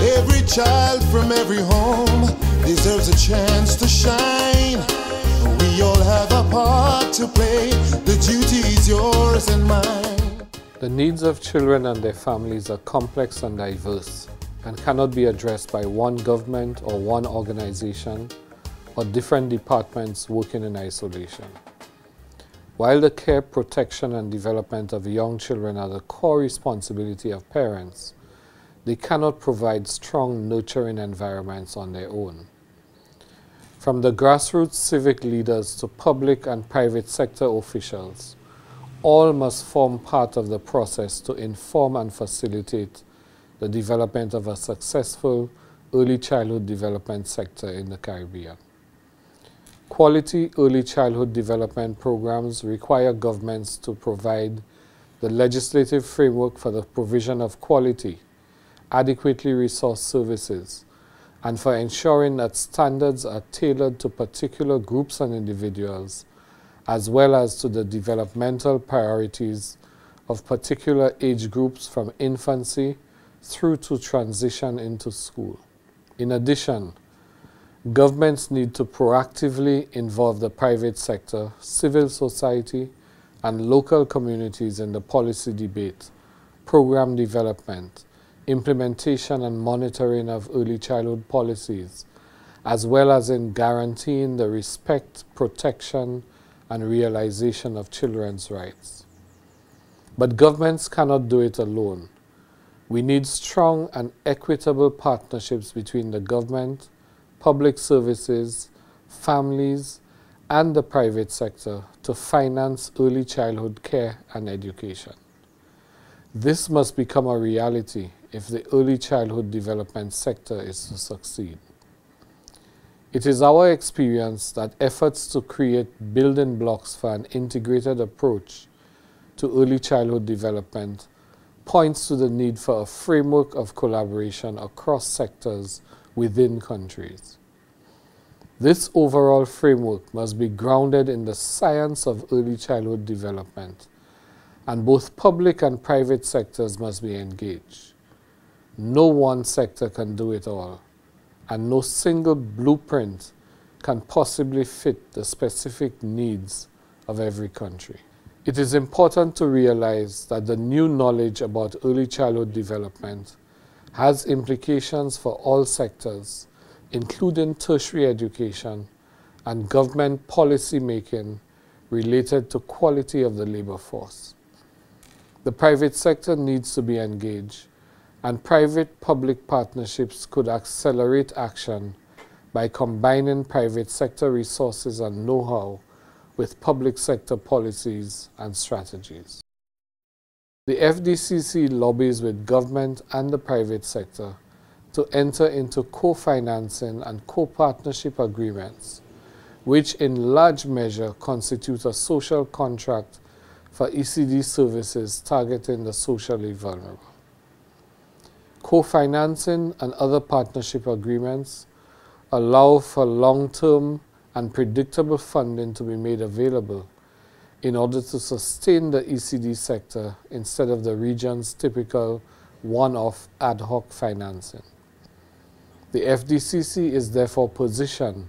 Every child from every home deserves a chance to shine. We all have a part to play. The duty is yours and mine. The needs of children and their families are complex and diverse and cannot be addressed by one government or one organization or different departments working in isolation. While the care, protection, and development of young children are the core responsibility of parents, they cannot provide strong, nurturing environments on their own. From the grassroots civic leaders to public and private sector officials, all must form part of the process to inform and facilitate the development of a successful early childhood development sector in the Caribbean. Quality early childhood development programs require governments to provide the legislative framework for the provision of quality, adequately resourced services, and for ensuring that standards are tailored to particular groups and individuals, as well as to the developmental priorities of particular age groups from infancy through to transition into school. In addition, governments need to proactively involve the private sector, civil society, and local communities in the policy debate, program development, implementation and monitoring of early childhood policies, as well as in guaranteeing the respect, protection, and realization of children's rights. But governments cannot do it alone. We need strong and equitable partnerships between the government, public services, families, and the private sector to finance early childhood care and education. This must become a reality if the early childhood development sector is to succeed. It is our experience that efforts to create building blocks for an integrated approach to early childhood development points to the need for a framework of collaboration across sectors within countries. This overall framework must be grounded in the science of early childhood development, and both public and private sectors must be engaged. No one sector can do it all, and no single blueprint can possibly fit the specific needs of every country. It is important to realize that the new knowledge about early childhood development has implications for all sectors, including tertiary education and government policy making related to quality of the labor force. The private sector needs to be engaged, and private-public partnerships could accelerate action by combining private sector resources and know-how with public sector policies and strategies. The FDCC lobbies with government and the private sector to enter into co-financing and co-partnership agreements, which in large measure constitute a social contract for ECD services targeting the socially vulnerable. Co-financing and other partnership agreements allow for long-term and predictable funding to be made available in order to sustain the ECD sector instead of the region's typical one-off ad hoc financing. The FDCC is therefore positioned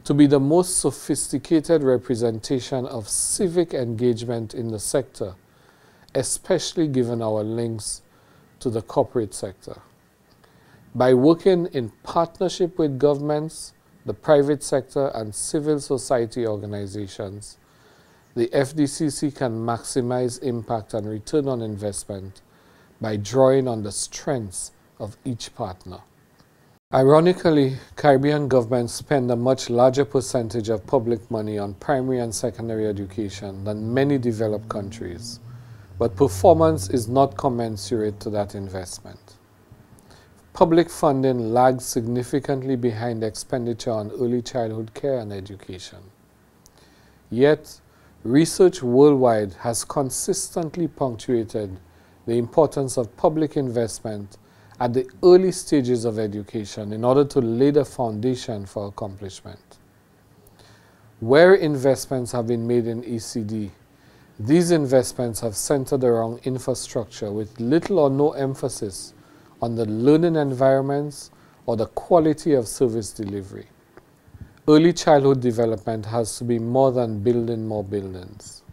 to be the most sophisticated representation of civic engagement in the sector, especially given our links to the corporate sector. By working in partnership with governments, the private sector, and civil society organizations, the FDCC can maximize impact and return on investment by drawing on the strengths of each partner. Ironically, Caribbean governments spend a much larger percentage of public money on primary and secondary education than many developed countries, but performance is not commensurate to that investment. Public funding lags significantly behind expenditure on early childhood care and education. Yet, research worldwide has consistently punctuated the importance of public investment at the early stages of education in order to lay the foundation for accomplishment. Where investments have been made in ECD, these investments have centered around infrastructure with little or no emphasis on the learning environments or the quality of service delivery. Early childhood development has to be more than building more buildings.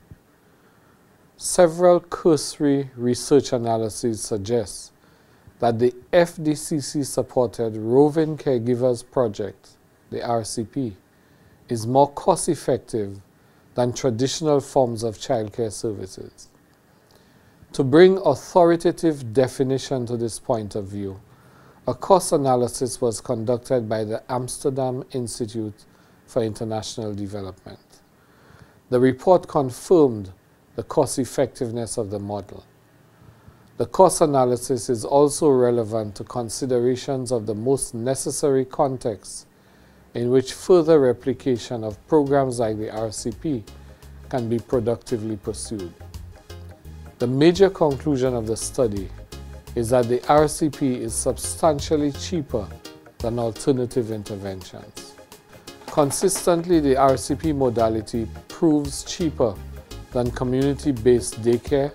Several cursory research analyses suggest that the FDCC-supported Roving Caregivers Project, the RCP, is more cost-effective than traditional forms of childcare services. To bring authoritative definition to this point of view, a cost analysis was conducted by the Amsterdam Institute for International Development. The report confirmed the cost-effectiveness of the model. The cost analysis is also relevant to considerations of the most necessary context in which further replication of programs like the RCP can be productively pursued. The major conclusion of the study is that the RCP is substantially cheaper than alternative interventions. Consistently, the RCP modality proves cheaper than community-based daycare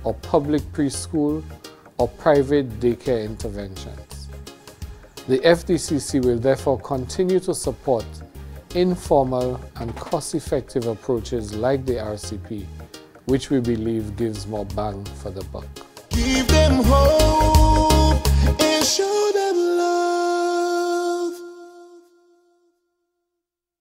or public preschool or private daycare interventions. The FDCC will therefore continue to support informal and cost-effective approaches like the RCP, which we believe gives more bang for the buck. Give them hope and show them